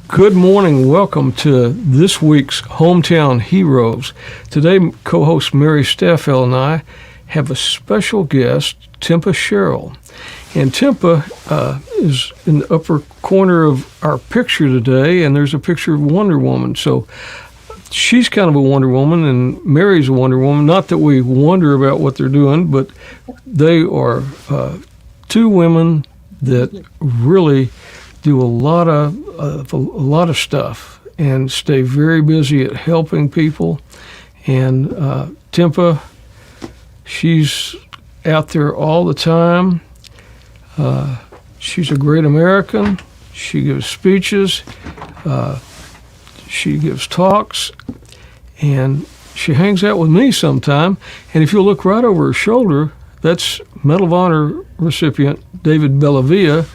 Good morning. Welcome to this week's Hometown Heroes. Today, co-host Mary Staffel and I have a special guest, Tempa Sherrill. And Tempa is in the upper corner of our picture today, and there's a picture of Wonder Woman. So she's kind of a Wonder Woman, and Mary's a Wonder Woman. Not that we wonder about what they're doing, but they are two women that really do a lot of stuff and stay very busy at helping people. And Tempa, she's out there all the time. She's a great American. She gives speeches. She gives talks, and she hangs out with me sometime. And if you look right over her shoulder, that's Medal of Honor recipient David Bellavia.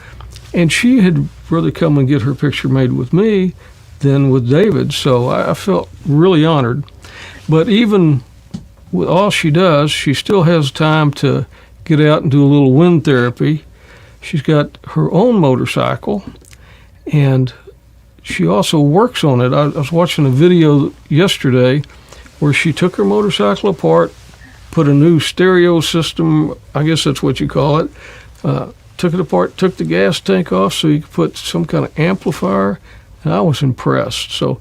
And she had rather come and get her picture made with me than with David, so I felt really honored. But even with all she does, she still has time to get out and do a little wind therapy. She's got her own motorcycle, and she also works on it. I was watching a video yesterday where she took her motorcycle apart, put a new stereo system, I guess that's what you call it, took it apart, took the gas tank off so you could put some kind of amplifier, and I was impressed. So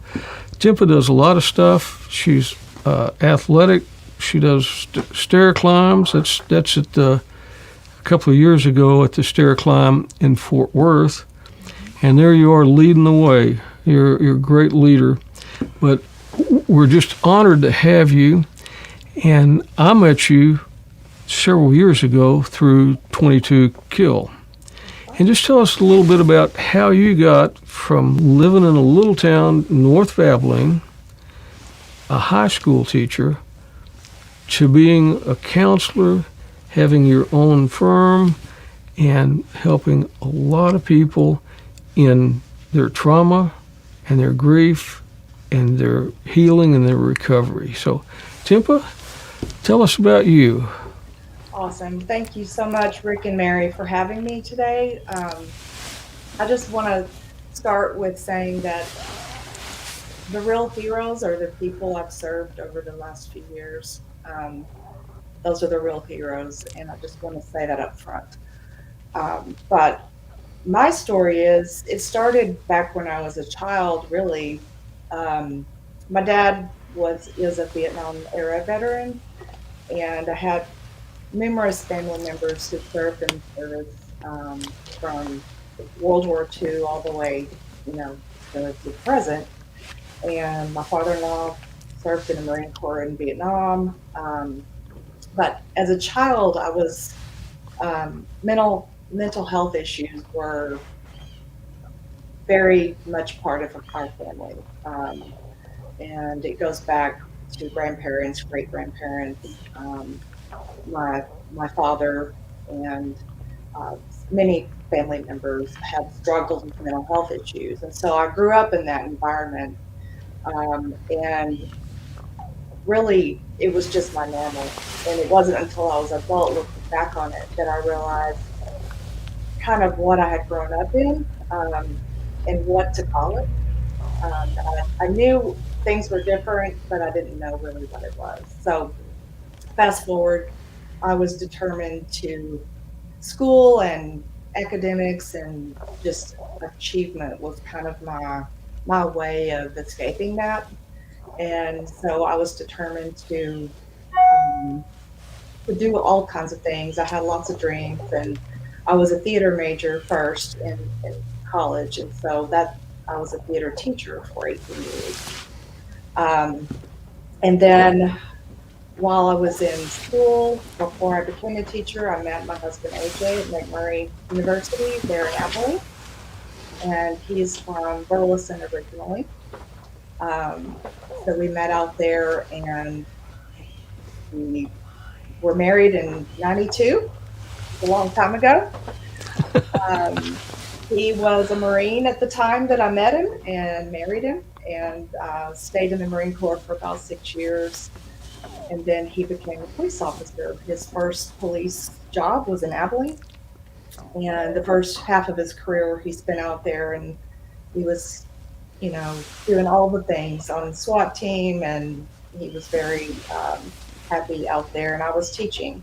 Tempa does a lot of stuff. She's athletic. She does stair climbs. That's at a couple of years ago at the stair climb in Fort Worth, and there you are leading the way. You're a great leader, but we're just honored to have you. And I met you several years ago through 22 Kill. And just tell us a little bit about how you got from living in a little town north of Abilene, a high school teacher, to being a counselor, having your own firm, and helping a lot of people in their trauma and their grief and their healing and their recovery. So, Tempa, tell us about you. Awesome. Thank you so much, Rick and Mary, for having me today. I just want to start with saying that the real heroes are the people I've served over the last few years. Those are the real heroes, and I just want to say that up front. But my story it started back when I was a child, really. My dad is a Vietnam era veteran, and I had numerous family members who served in service from World War II all the way, to the present. And my father-in-law served in the Marine Corps in Vietnam. But as a child, I was mental health issues were very much part of our family, and it goes back to grandparents, great grandparents. My father and many family members have struggled with mental health issues, and so I grew up in that environment, and really it was just my normal. And it wasn't until I was an adult looking back on it that I realized kind of what I had grown up in, and what to call it. I knew things were different, but I didn't know really what it was. So fast forward, I was determined to school and academics and just achievement was kind of my way of escaping that. And so I was determined to do all kinds of things. I had lots of dreams, and I was a theater major first in college, and so that I was a theater teacher for 18 years. And then while I was in school, before I became a teacher, I met my husband AJ at McMurray University there in Abilene, and he's from Burleson originally. So we met out there, and we were married in '92, a long time ago. He was a Marine at the time that I met him and married him, and stayed in the Marine Corps for about 6 years. And then he became a police officer. His first police job was in Abilene, and the first half of his career he spent out there, and he was doing all the things on the SWAT team, and he was very happy out there, and I was teaching.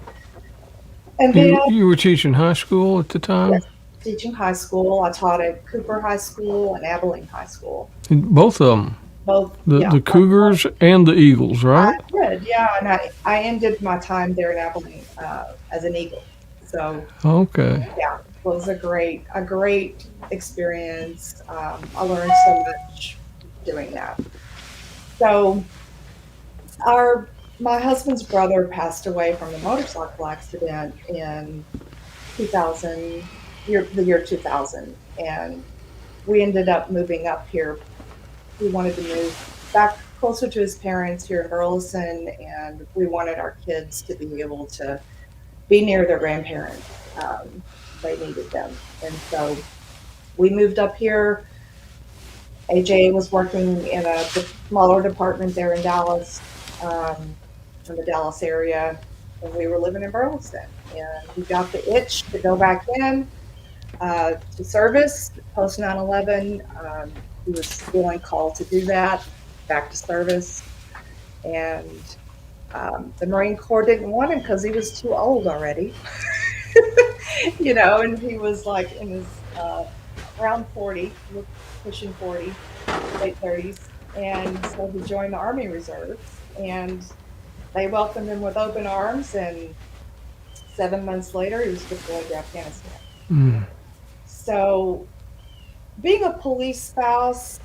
And then, You were teaching high school at the time? yes, teaching high school. I taught at Cooper High School and Abilene High School. Both of them, Both, the yeah. the Cougars and the Eagles, I right? did, yeah, and I ended my time there in Abilene as an Eagle. So Okay. yeah, it was a great experience. I learned so much doing that. So our my husband's brother passed away from a motorcycle accident in 2000, the year 2000, and we ended up moving up here. We wanted to move back closer to his parents here in Burleson, and we wanted our kids to be able to be near their grandparents. They needed them, and so we moved up here. AJ was working in a smaller department there in Dallas, in the Dallas area, and we were living in Burleson. And we got the itch to go back in to service post 9/11. He was feeling called to do that, back to service. And the Marine Corps didn't want him because he was too old already. And he was like in his around 40, pushing 40, late 30s. And so he joined the Army Reserves, and they welcomed him with open arms. And 7 months later, he was deployed to Afghanistan. Mm. So being a police spouse,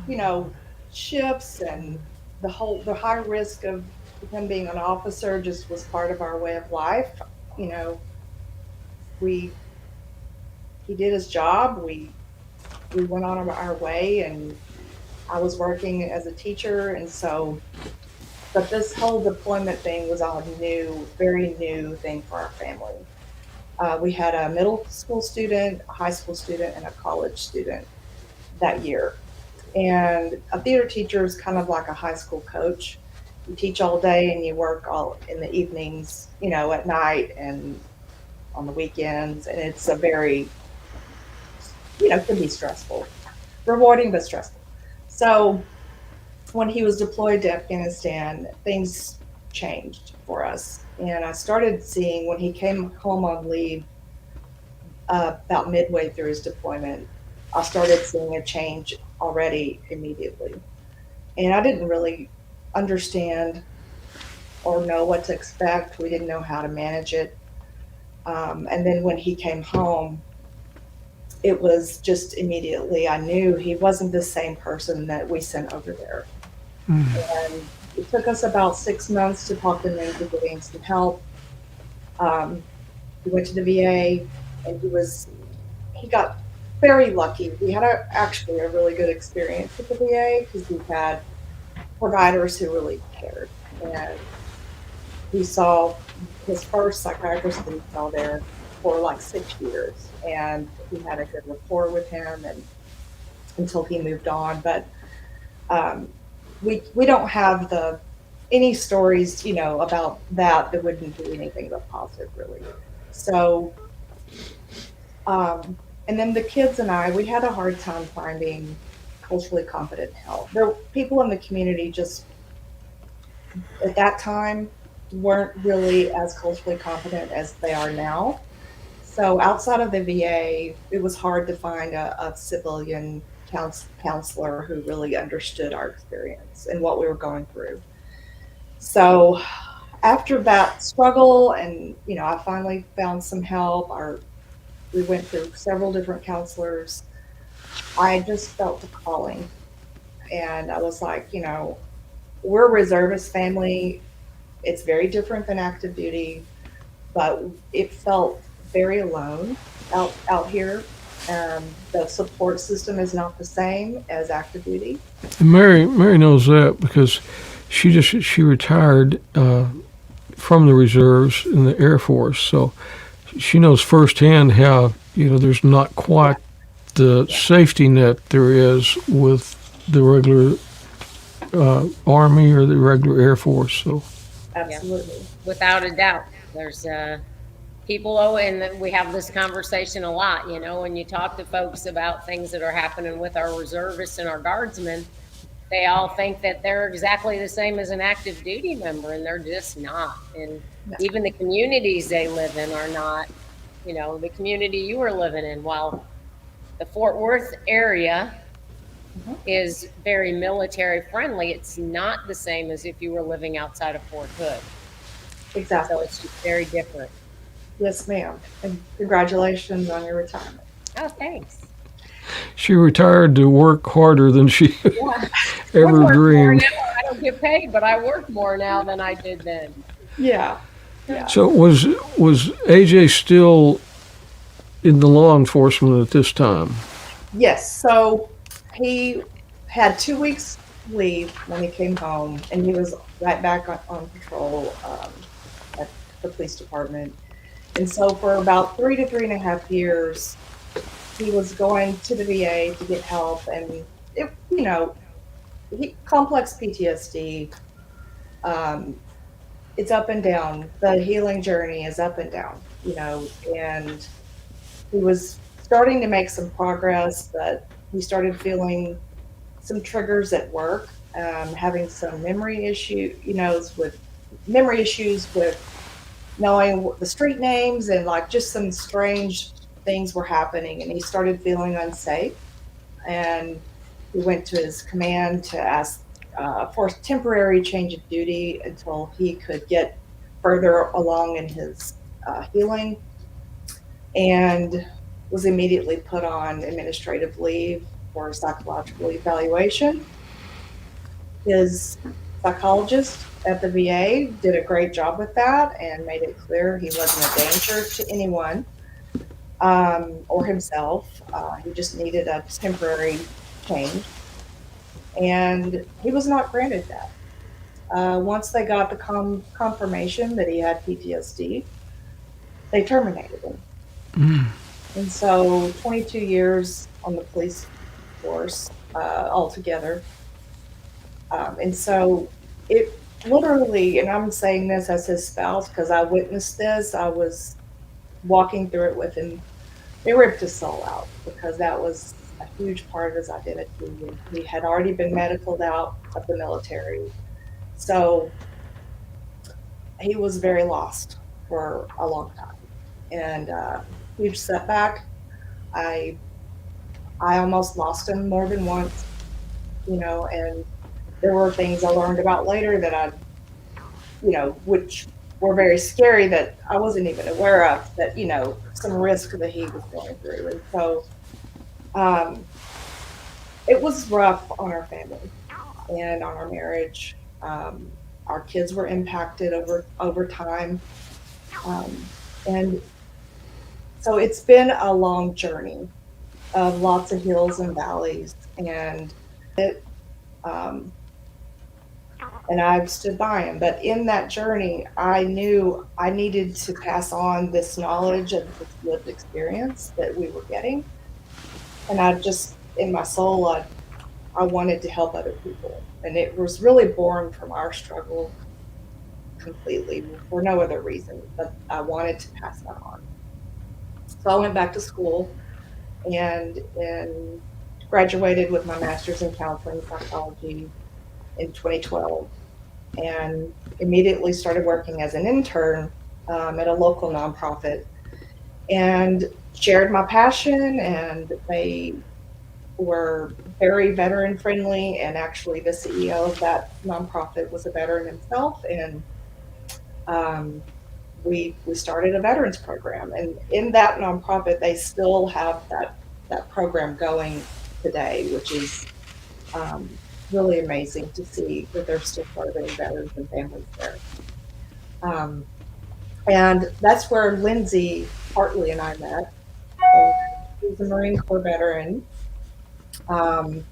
you know, shifts and the high risk of him being an officer just was part of our way of life. You know, we he did his job. We went on our way, and I was working as a teacher, and so. But this whole deployment thing was a very new thing for our family. We had a middle school student, a high school student, and a college student that year. And a theater teacher is kind of like a high school coach. You teach all day and you work all in the evenings, at night and on the weekends. And it's a very, can be stressful, rewarding, but stressful. So when he was deployed to Afghanistan, things changed for us. And I started seeing when he came home on leave about midway through his deployment, I started seeing a change already immediately. And I didn't really understand or know what to expect. We didn't know how to manage it. And then when he came home, it was just immediately, I knew he wasn't the same person that we sent over there. Mm. And it took us about 6 months to talk him into getting some help. He went to the VA, and he got very lucky. We had actually a really good experience with the VA because we had providers who really cared. And he saw his first psychiatrist that he saw there for like 6 years, and he had a good rapport with him, and until he moved on. But we don't have any stories, about that wouldn't be anything but positive, really. So, and then the kids and we had a hard time finding culturally competent help. There people in the community just at that time weren't really as culturally competent as they are now. So outside of the VA, it was hard to find a civilian counselor who really understood our experience and what we were going through. So after that struggle, and I finally found some help. We went through several different counselors. I just felt the calling, and I was like, we're a reservist family. It's very different than active duty, but it felt very alone out here. The support system is not the same as active duty. And Mary knows that because she retired from the reserves in the Air Force, so she knows firsthand how there's not quite the safety net there is with the regular Army or the regular Air Force. So Absolutely. Without a doubt, there's people, oh, and we have this conversation a lot, you know, when you talk to folks about things that are happening with our reservists and our guardsmen, they all think that they're exactly the same as an active duty member, and they're just not. And No. even the communities they live in are not, you know, the community you are living in. While the Fort Worth area Mhm. is very military friendly, it's not the same as if you were living outside of Fort Hood. So Exactly. it's just very different. Yes, ma'am. And congratulations on your retirement. Oh, thanks. She retired to work harder than she Yeah. I ever work more dreamed. now. I don't get paid, but I work more now than I did then. Yeah. Yeah. So was AJ still in the law enforcement at this time? Yes. So he had 2 weeks leave when he came home, and he was right back on patrol at the police department. And so for about 3 to 3.5 years, he was going to the VA to get help, and it, complex PTSD. Um, it's up and down. The healing journey is up and down, and he was starting to make some progress, but he started feeling some triggers at work, having some memory issues with knowing the street names, and like just some strange things were happening, and he started feeling unsafe. And he went to his command to ask for a temporary change of duty until he could get further along in his healing, and was immediately put on administrative leave for psychological evaluation. His psychologist at the VA did a great job with that and made it clear he wasn't a danger to anyone, or himself. He just needed a temporary change, and he was not granted that. Once they got the confirmation that he had PTSD, they terminated him. And so 22 years on the police force altogether. And so it literally, and I'm saying this as his spouse because I witnessed this, I was walking through it with him. It ripped his soul out because that was a huge part of his identity. And he had already been medicaled out of the military. So he was very lost for a long time. And huge setback. I I almost lost him more than once, and there were things I learned about later that which were very scary that I wasn't even aware of, that, some risk that he was going through. And so um, it was rough on our family and on our marriage. Our kids were impacted over time. And so it's been a long journey of lots of hills and valleys. And it, um, and I've stood by him. But in that journey, I knew I needed to pass on this knowledge and this lived experience that we were getting. And I just, in my soul, I wanted to help other people. And it was really born from our struggle completely for no other reason, but I wanted to pass that on. So I went back to school and graduated with my master's in counseling psychology in 2012, and immediately started working as an intern at a local nonprofit, and shared my passion. And they were very veteran friendly, and actually the CEO of that nonprofit was a veteran himself. And um, we started a veterans program, and in that nonprofit they still have that program going today, which is really amazing to see that they're still serving veterans and families there. Um, and that's where Lindsay Hartley and I met. And she's a Marine Corps veteran. Um,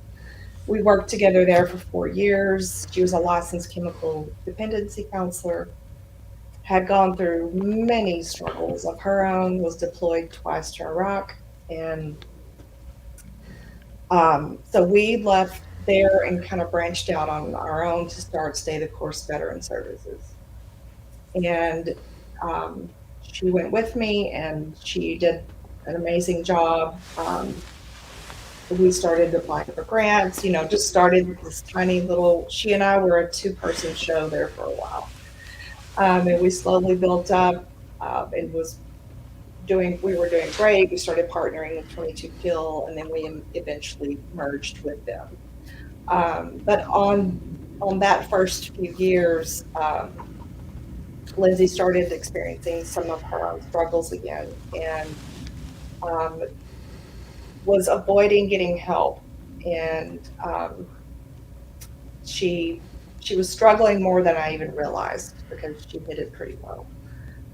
we worked together there for 4 years. She was a licensed chemical dependency counselor, had gone through many struggles of her own, was deployed twice to Iraq. And so we left there and kind of branched out on our own to start Stay the Course Veteran Services. And she went with me, and she did an amazing job. We started applying for grants, just started this tiny little, she and I were a two-person show there for a while. And we slowly built up, and we were doing great. We started partnering with 22 Kill, and then we eventually merged with them. But on that first few years, Lindsay started experiencing some of her own struggles again, and was avoiding getting help. And she was struggling more than I even realized, because she hid it pretty well.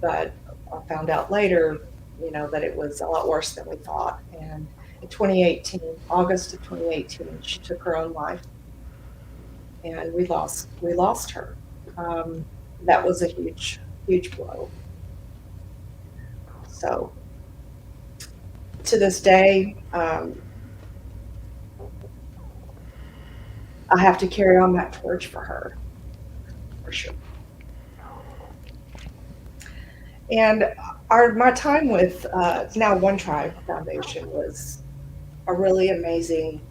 But I found out later, that it was a lot worse than we thought. And in 2018, August of 2018, she took her own life, and we lost her. That was a huge blow. So to this day, I have to carry on that torch for her, for sure. And my time with now One Tribe Foundation was a really amazing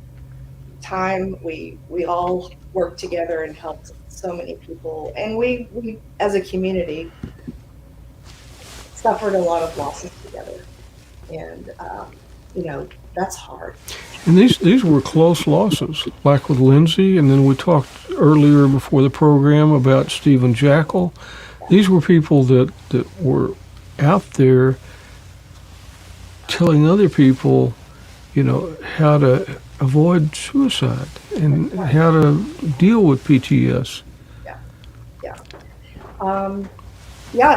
time. We all worked together and helped so many people, and we as a community suffered a lot of losses together, and that's hard. And these were close losses, like with Lindsay, and then we talked earlier before the program about Stephen Jackal. These were people that were out there telling other people, how to avoid suicide and how to deal with PTS.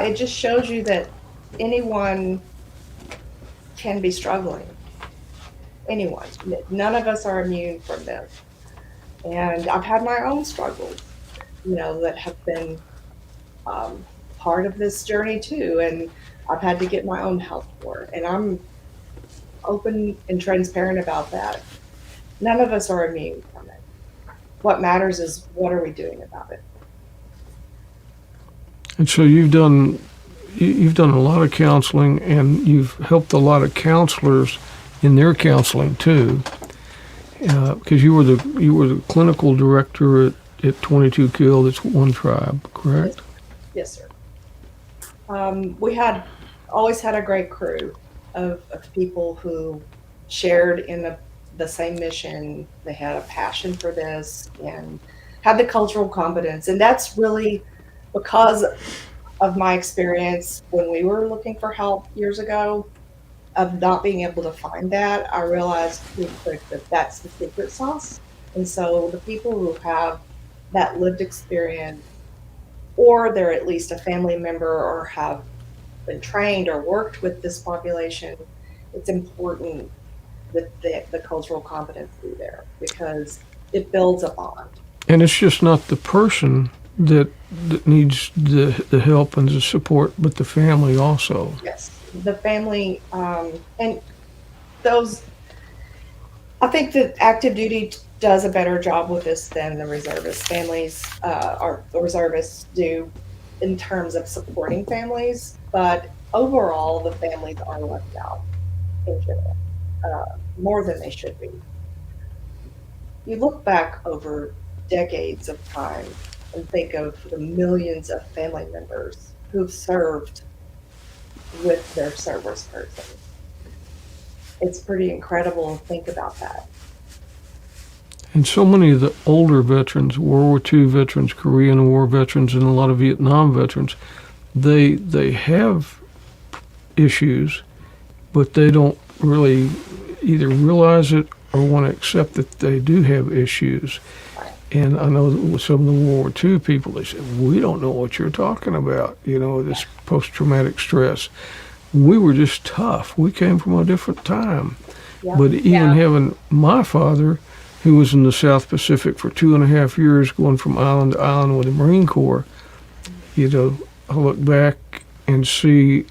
It just shows you that anyone can be struggling. Anyone. None of us are immune from this. And I've had my own struggles, that have been part of this journey too. And I've had to get my own help for it. And I'm open and transparent about that. None of us are immune from it. What matters is, what are we doing about it? And so you've done a lot of counseling, and you've helped a lot of counselors in their counseling too, because you were the clinical director at 22 Kill. That's One Tribe, correct? Yes, sir. We always had a great crew of people who shared in the same mission. They had a passion for this and had the cultural competence, and that's really because of my experience when we were looking for help years ago, of not being able to find that. I realized pretty quick that that's the secret sauce. And so the people who have that lived experience, or they're at least a family member or have been trained or worked with this population, it's important that the cultural competence be there, because it builds a bond. And it's just not the person that needs the help and the support, but the family also. Yes, the family, and those. I think that active duty does a better job with this than the reservist families, or the reservists do, in terms of supporting families. But overall, the families are left out in general, more than they should be. You look back over decades of time and think of the millions of family members who've served with their service person. It's pretty incredible to think about that. And so many of the older veterans, World War II veterans, Korean War veterans, and a lot of Vietnam veterans, they have issues, but they don't really either realize it or want to accept that they do have issues. And I know that with some of the World War II people, they said, we don't know what you're talking about, this post-traumatic stress. We were just tough. We came from a different time. Yeah. But even having my father, who was in the South Pacific for 2.5 years, going from island to island with the Marine Corps, I look back and see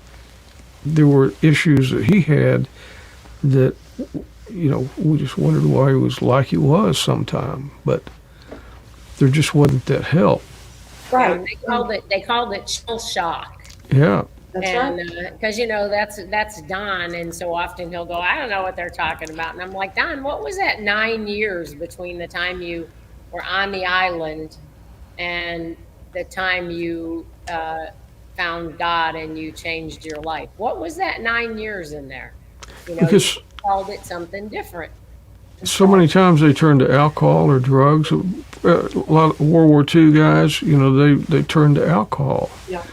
there were issues that he had that, we just wondered why he was like he was sometime. But there just wasn't that help. Right. They called it shell shock. Yeah. That's right. And because that's Don, and so often he'll go, I don't know what they're talking about, and I'm like, Don, what was that 9 years between the time you were on the island and the time you found God and you changed your life? What was that 9 years in there? You Because called it something different. That's so right. many times they turn to alcohol or drugs. A lot of World War II guys, they turn to alcohol. Yeah.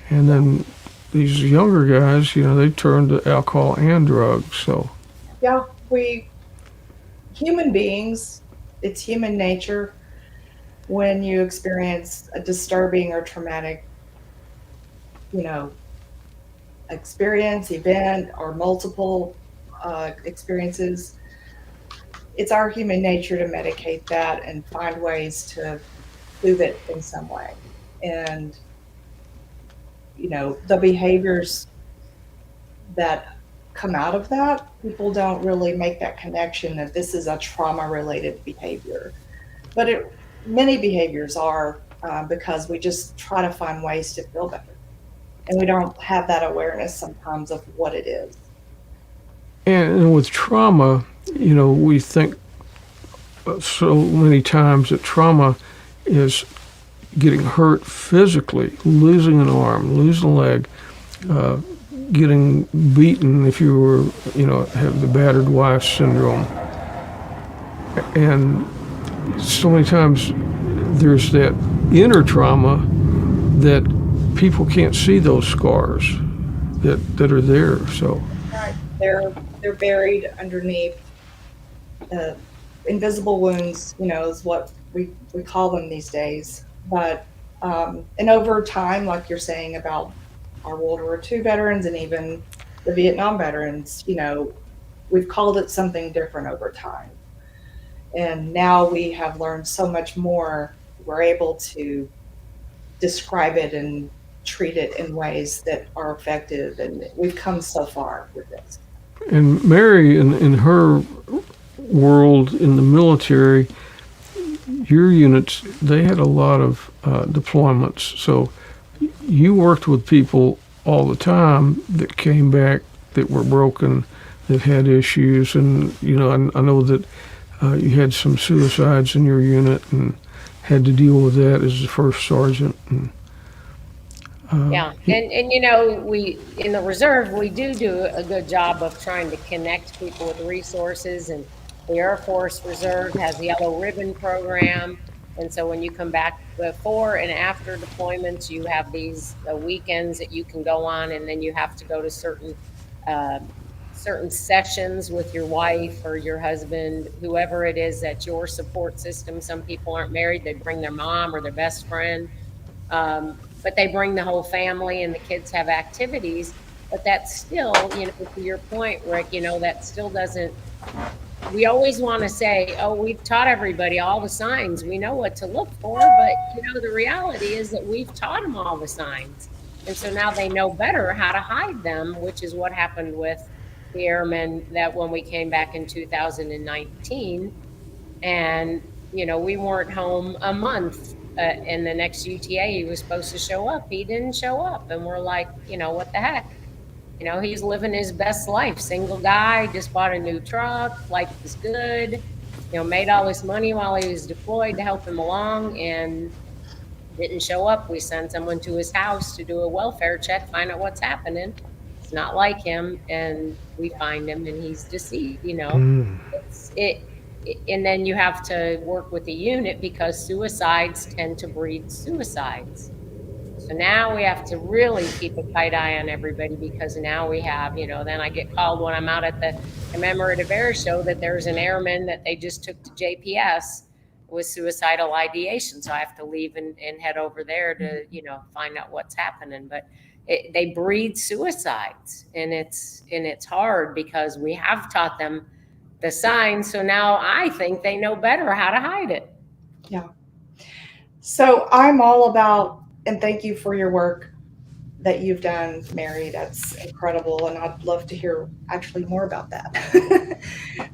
And then these younger guys, they turn to alcohol and drugs. So, Yeah. Human beings, it's human nature when you experience a disturbing or traumatic, you know, experience, event, or multiple experiences. It's our human nature to medicate that and find ways to soothe it in some way. And, the behaviors that come out of that, people don't really make that connection that this is a trauma related behavior. But many behaviors are because we just try to find ways to feel better. And we don't have that awareness sometimes of what it is. and with trauma, we think so many times that trauma is getting hurt physically, losing an arm, losing a leg, uh, getting beaten if you were, have the battered wife syndrome. And so many times there's that inner trauma that people can't see those scars that are there. So, Right. They're buried underneath uh, invisible wounds, is what we call them these days. But and over time, like you're saying about our World War II veterans and even the Vietnam veterans, we've called it something different over time. And now we have learned so much more. We're able to describe it and treat it in ways that are effective. And we've come so far with this. and Mary, in her world in the military, your units, they had a lot of deployments. So you worked with people all the time that came back that were broken, that had issues. And, I know that you had some suicides in your unit and had to deal with that as a first sergeant. And, Yeah, and we in the reserve we do a good job of trying to connect people with resources, and the Air Force Reserve has the Yellow Ribbon program, and so when you come back before and after deployments, you have these weekends that you can go on, and then you have to go to uh, certain sessions with your wife or your husband, whoever it is that's your support system. Some people aren't married; they bring their mom or their best friend. But they bring the whole family and the kids have activities. But that's still, to your point, Rick, that still doesn't. We always want to say, oh, we've taught everybody all the signs. We know what to look for. But, the reality is that we've taught them all the signs. And so now they know better how to hide them, which is what happened with the airmen that when we came back in 2019. And we weren't home a month, and the next UTA he was supposed to show up, he didn't show up, and we're like, what the heck. He's living his best life, single guy, just bought a new truck, life is good, made all this money while he was deployed to help him along, and didn't show up. We sent someone to his house to do a welfare check, find out what's happening. It's not like him, and we find him and he's deceased. It's it And then you have to work with the unit because suicides tend to breed suicides. So now we have to really keep a tight eye on everybody, because now we have, then I get called when I'm out at the commemorative air show that there's an airman that they just took to JPS with suicidal ideation. So I have to leave and head over there to, find out what's happening. But they breed suicides, and it's hard because we have taught them the signs. So now I think they know better how to hide it. Yeah. So I'm all about, and thank you for your work that you've done, Mary. That's incredible. And I'd love to hear actually more about that.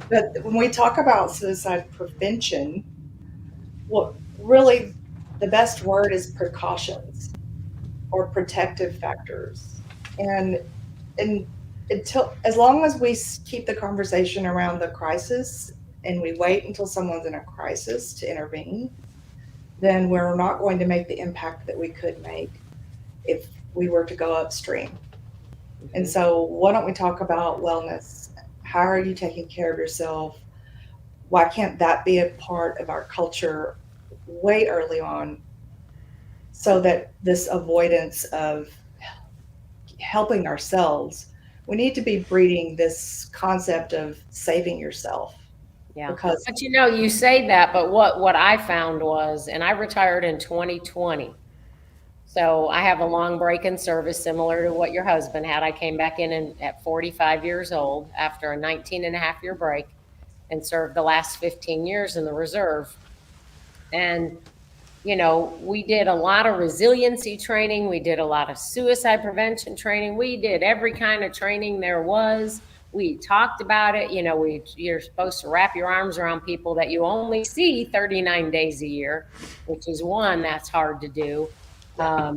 But when we talk about suicide prevention, what really the best word is precautions or protective factors. And and until as long as we keep the conversation around the crisis and we wait until someone's in a crisis to intervene, then we're not going to make the impact that we could make if we were to go upstream. And Mhm. so, why don't we talk about wellness? How are you taking care of yourself? Why can't that be a part of our culture way early on so that this avoidance of helping ourselves, we need to be breeding this concept of saving yourself Yeah. because, But you say that, but what I found was, and I retired in 2020. So I have a long break in service similar to what your husband had. I came back in at 45 years old after a 19 and a half year break and served the last 15 years in the reserve. And we did a lot of resiliency training. We did a lot of suicide prevention training. We did every kind of training there was. We talked about it. You're supposed to wrap your arms around people that you only see 39 days a year, which is one that's hard to do. yeah,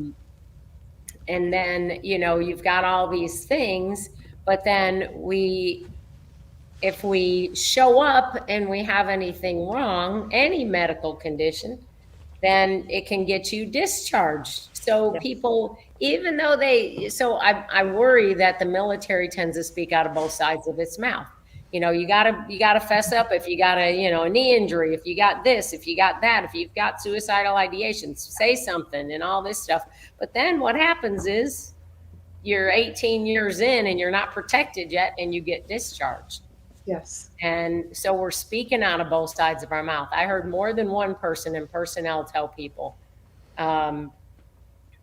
And then, you've got all these things, but then if we show up and we have anything wrong, any medical condition, then it can get you discharged. So yeah, people, even though I worry that the military tends to speak out of both sides of its mouth. You gotta fess up if you got a knee injury, if you got this, if you got that, if you've got suicidal ideations, say something and all this stuff. But then what happens is you're 18 years in and you're not protected yet and you get discharged. yes, And so we're speaking out of both sides of our mouth. I heard more than one person in personnel tell people, um,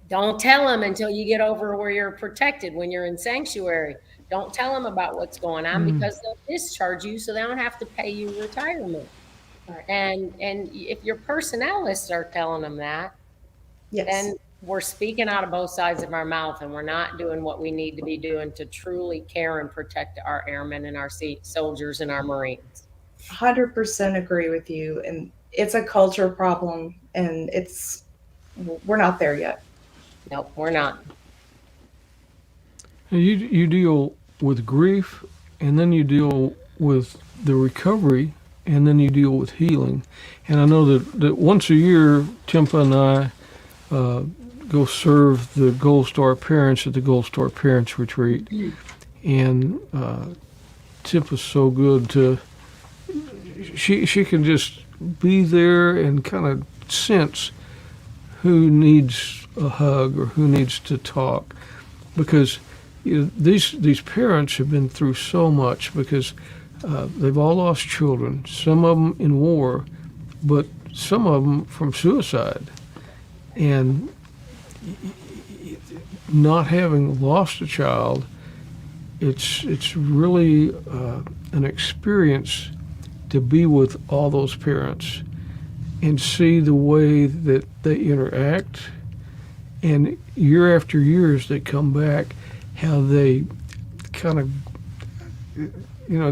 don't tell them until you get over where you're protected when you're in sanctuary. Don't tell them about what's going on Mm. because they'll discharge you so they don't have to pay you retirement. right, And if your personnelists are telling them that, yes. then we're speaking out of both sides of our mouth and we're not doing what we need to be doing to truly care and protect our airmen and our soldiers and our Marines. 100% agree with you. And it's a culture problem, and we're not there yet. Nope, we're not. You deal with grief, and then you deal with the recovery, and then you deal with healing. And I know that once a year, Tempa and I go serve the Gold Star parents at the Gold Star Parents Retreat. And Tempa's so good to, she can just be there and kind of sense who needs a hug or who needs to talk, because these parents have been through so much, because they've all lost children, some of them in war, but some of them from suicide. And not having lost a child, it's really an experience to be with all those parents and see the way that they interact, and year after year as they come back, how they kind of,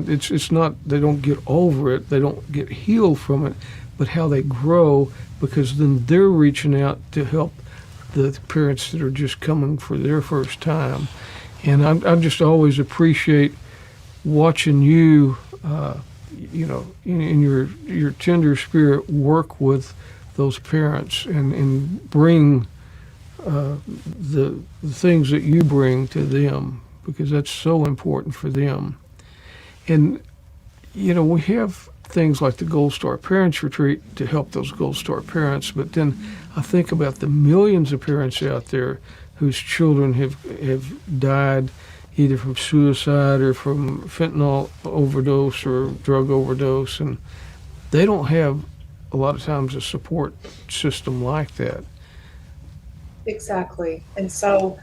it's not, they don't get over it, they don't get healed from it, but how they grow, because then they're reaching out to help the parents that are just coming for their first time. And I just always appreciate watching you, in your tender spirit, work with those parents and bring the things that you bring to them, because that's so important for them. And we have things like the Gold Star Parents Retreat to help those Gold Star parents, but then I think about the millions of parents out there whose children have died either from suicide or from fentanyl overdose or drug overdose, and they don't have a lot of times a support system like that. Exactly. And so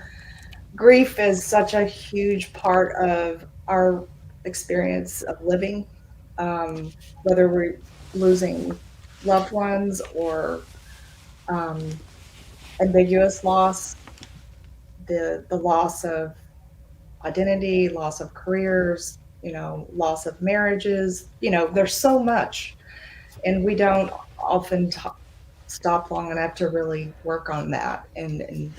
grief is such a huge part of our experience of living, whether we're losing loved ones or um, ambiguous loss, the loss of identity, loss of careers, loss of marriages. There's so much, and we don't often stop long enough to really work on that and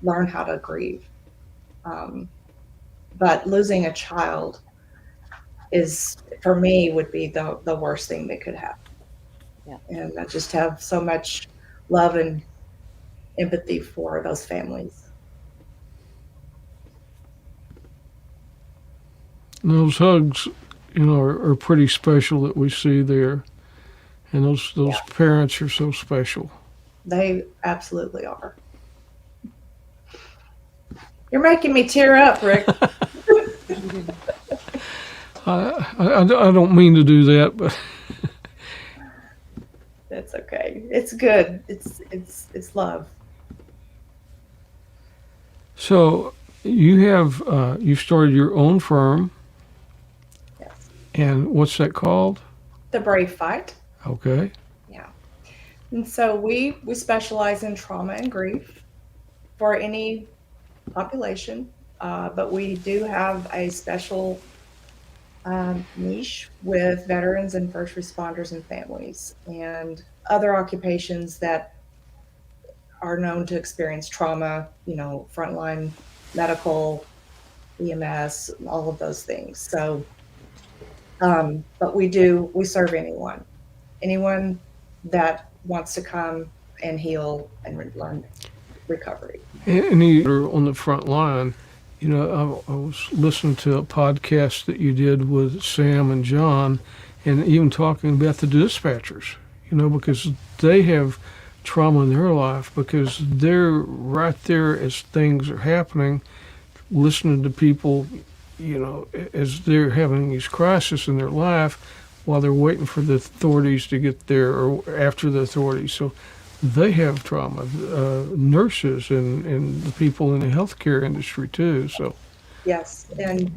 learn how to grieve. But losing a child is, for me, would be the worst thing that could happen. Yeah. And I just have so much love and empathy for those families. And those hugs, are pretty special that we see there. And those Yeah. parents are so special. They absolutely are. You're making me tear up, Rick. I don't mean to do that, but It's okay. It's good. It's love. so you started your own firm, Yes. and what's that called? The Brave Fight. Okay. Yeah. And so we specialize in trauma and grief for any population, but we do have a special niche with veterans and first responders and families and other occupations that are known to experience trauma, frontline medical, EMS, all of those things. So, but we serve anyone that wants to come and heal and learn recovery. And you're on the front line. I was listening to a podcast that you did with Sam and John, and even talking about the dispatchers, because they have trauma in their life because they're right there as things are happening, listening to people, as they're having these crises in their life while they're waiting for the authorities to get there or after the authorities. So they have trauma, nurses and the people in the healthcare industry too. So Yes, and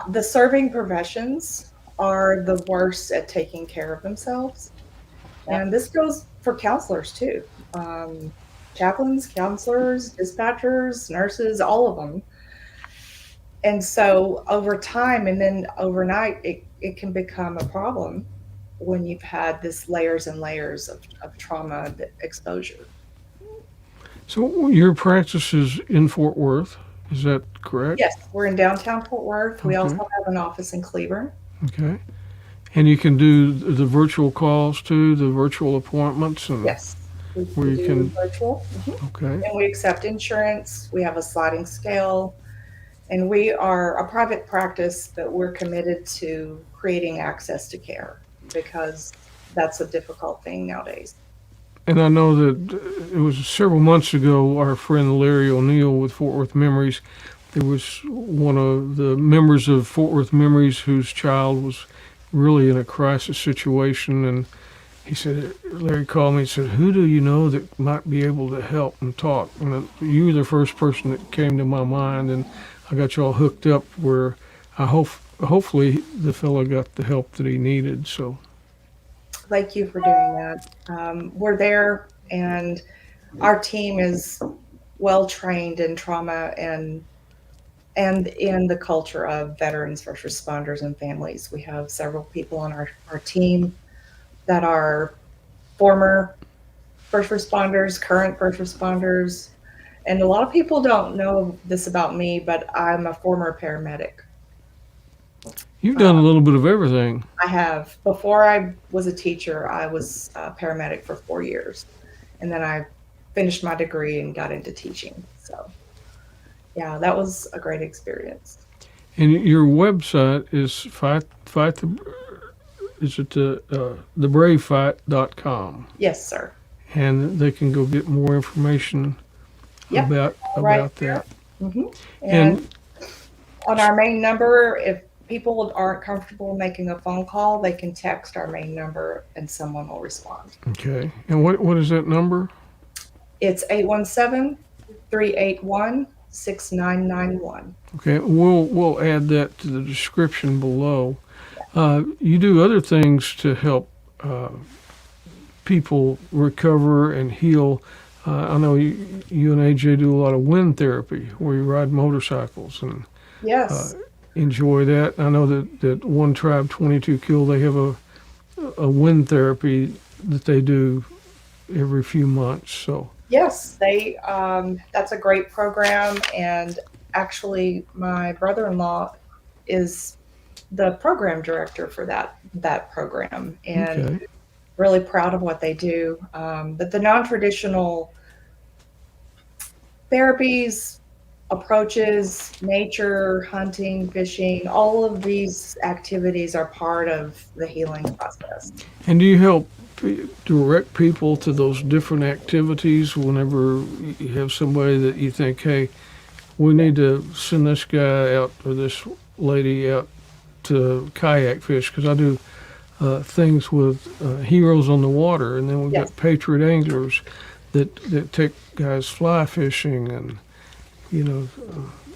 the serving professions are the worst at taking care of themselves. And this goes for counselors too. Chaplains, counselors, dispatchers, nurses, all of them. And so over time and then overnight, it can become a problem when you've had this layers and layers of trauma exposure. So your practice is in Fort Worth, is that correct? Yes, we're in downtown Fort Worth. We Okay. also have an office in Cleburne. Okay. And you can do the virtual calls too, the virtual appointments? And, Yes, we Where you do can- virtual. Okay. And we accept insurance. We have a sliding scale. And we are a private practice, but we're committed to creating access to care because that's a difficult thing nowadays. And I know that it was several months ago, our friend Larry O'Neill with Fort Worth Memories, there was one of the members of Fort Worth Memories whose child was really in a crisis situation. And he said, Larry called me and said, who do you know that might be able to help and talk? And you were the first person that came to my mind. And I got you all hooked up where hopefully the fellow got the help that he needed. So Thank you for doing that. We're there, and our team is well trained in trauma and in the culture of veterans, first responders, and families. We have several people on our team that are former first responders, current first responders, and a lot of people don't know this about me, but I'm a former paramedic. you've done a little bit of everything. I have. Before I was a teacher, I was a paramedic for 4 years. And then I finished my degree and got into teaching. So, yeah, that was a great experience. And your website is thebravefight.com. Yes, sir. And they can go get more information Yep, about right that. hmm And And on our main number, if people aren't comfortable making a phone call, they can text our main number and someone will respond. okay. And what is that number? It's 817-381-6991. Okay, we'll add that to the description below. You do other things to help people recover and heal. I know you and AJ do a lot of wind therapy where you ride motorcycles and Yes. enjoy that. I know that One Tribe 22 Kill, they have a wind therapy that they do every few months. So Yes, they. That's a great program, and actually, my brother-in-law is the program director for that program, and Okay. really proud of what they do. But the non-traditional therapies, approaches, nature, hunting, fishing, all of these activities are part of the healing process. And do you help direct people to those different activities whenever you have somebody that you think, hey, we need to send this guy out or this lady out to kayak fish? Because I do things with Heroes on the Water, and then we've Yes, got Patriot Anglers that take guys fly fishing, and there's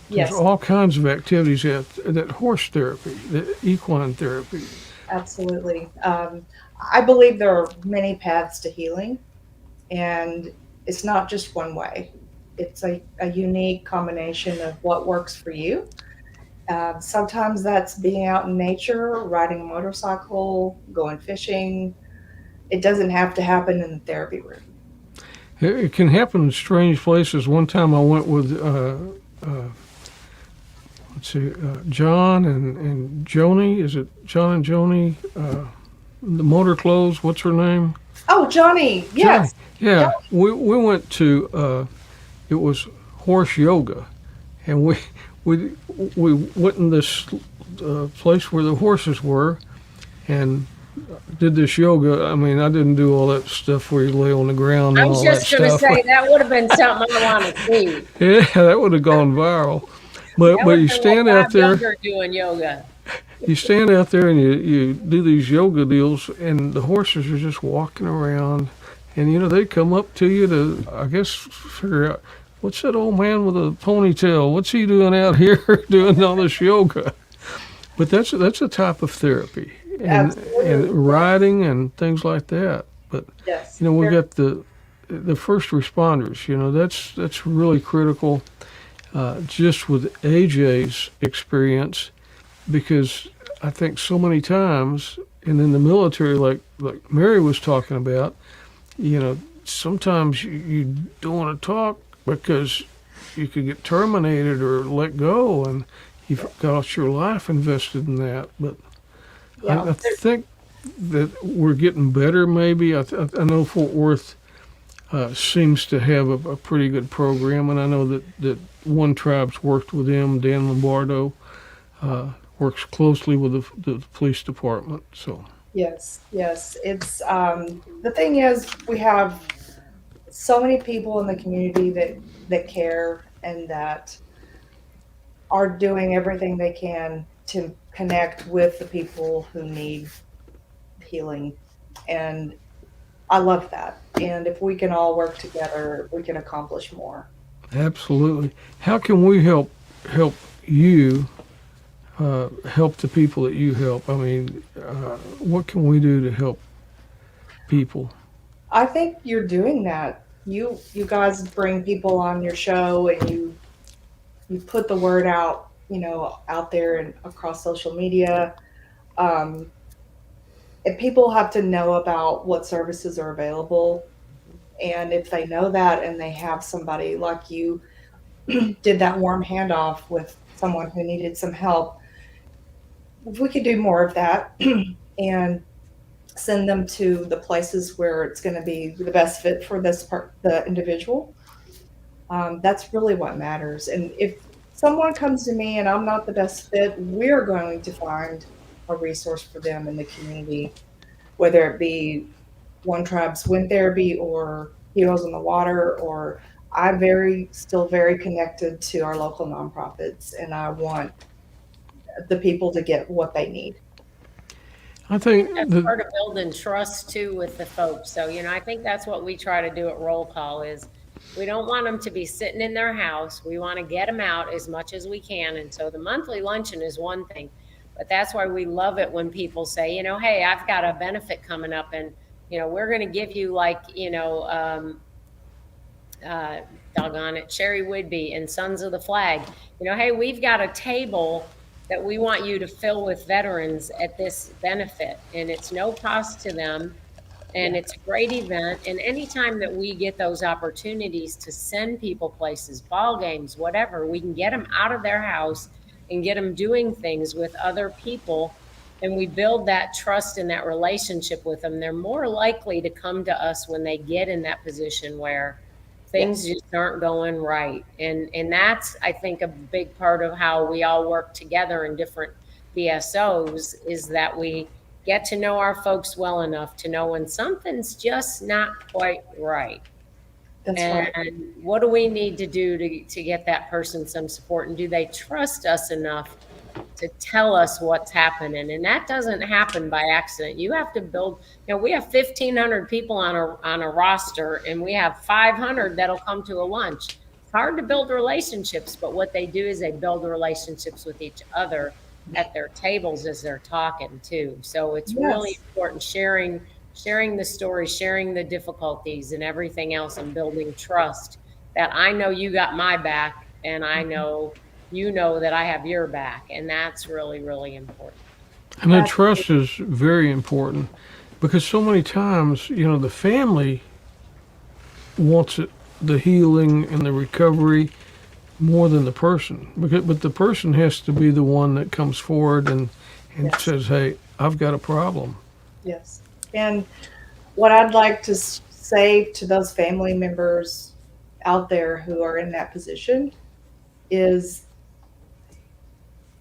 yes, all kinds of activities that horse therapy, that equine therapy. absolutely. I believe there are many paths to healing, and it's not just one way. It's a unique combination of what works for you. Sometimes that's being out in nature, riding a motorcycle, going fishing. It doesn't have to happen in the therapy room. It can happen in strange places. One time I went with let's see, John and Joni. Is it John and Joni? The motor clothes. What's her name? Oh, Johnny, Johnny. yes. Yeah, we went to it was horse yoga, and we we went in this place where the horses were, and did this yoga. I mean, I didn't do all that stuff where you lay on the ground I and was all that just going to stuff. say that would have been something I want to see. Yeah, that would have gone viral. But That but would you have been stand like out Bob there, Younger doing yoga. you stand out there, and you do these yoga deals, and the horses are just walking around, and they come up to you to, I guess, figure out what's that old man with a ponytail? What's he doing out here doing all this yoga? But that's a type of therapy, and Absolutely. riding and things like that. But Yes. we got the first responders. That's really critical. Just with AJ's experience, because I think so many times, and in the military, like Mary was talking about, sometimes you don't want to talk because you could get terminated or let go, and you've got your life invested in that. But Yeah. I think that we're getting better. Maybe I know Fort Worth seems to have a pretty good program, and I know that One Tribe's worked with them. Dan Lombardo works closely with the police department. So Yes. Yes. It's the thing is we have so many people in the community that care and that are doing everything they can to connect with the people who need healing. And I love that. And if we can all work together, we can accomplish more. absolutely, how can we help you help the people that you help? I mean, what can we do to help people? I think you're doing that. You guys bring people on your show and you put the word out, out there and across social media. Um, and people have to know about what services are available. And if they know that and they have somebody like you did that warm handoff with someone who needed some help, if we could do more of that and send them to the places where it's going to be the best fit for the individual, that's really what matters. And if someone comes to me and I'm not the best fit, we're going to find a resource for them in the community, whether it be One Tribe's Wind Therapy or Heroes on the Water, or I'm still very connected to our local nonprofits, and I want the people to get what they need. I I think think that's that part of building trust too with the folks. So, I think that's what we try to do at Roll Call is we don't want them to be sitting in their house. We want to get them out as much as we can. And so the monthly luncheon is one thing, but that's why we love it when people say, hey, I've got a benefit coming up and, we're going to give you like, doggone it, Sherry Woodby and Sons of the Flag. Hey, we've got a table that we want you to fill with veterans at this benefit, and it's no cost to them. And Yeah. it's a great event. And anytime that we get those opportunities to send people places, ball games, whatever, we can get them out of their house and get them doing things with other people. And we build that trust and that relationship with them. They're more likely to come to us when they get in that position where things Yes. just aren't going right. And that's, I think, a big part of how we all work together in different BSOs is that we get to know our folks well enough to know when something's just not quite right. That's right. And what do we need to do to get that person some support? And do they trust us enough to tell us what's happening? And that doesn't happen by accident. You have to build, we have 1,500 people on a roster, and we have 500 that'll come to a lunch. It's hard to build relationships, but what they do is they build relationships with each other at their tables as they're talking too. So it's really Yes. important sharing the story, sharing the difficulties and everything else, and building trust that I know you got my back, and I know you know that I have your back. And that's really, really important. And that Absolutely. trust is very important because so many times, the family wants it, the healing and the recovery more than the person. But the person has to be the one that comes forward and Yes. says, "Hey, I've got a problem." Yes. And what I'd like to say to those family members out there who are in that position is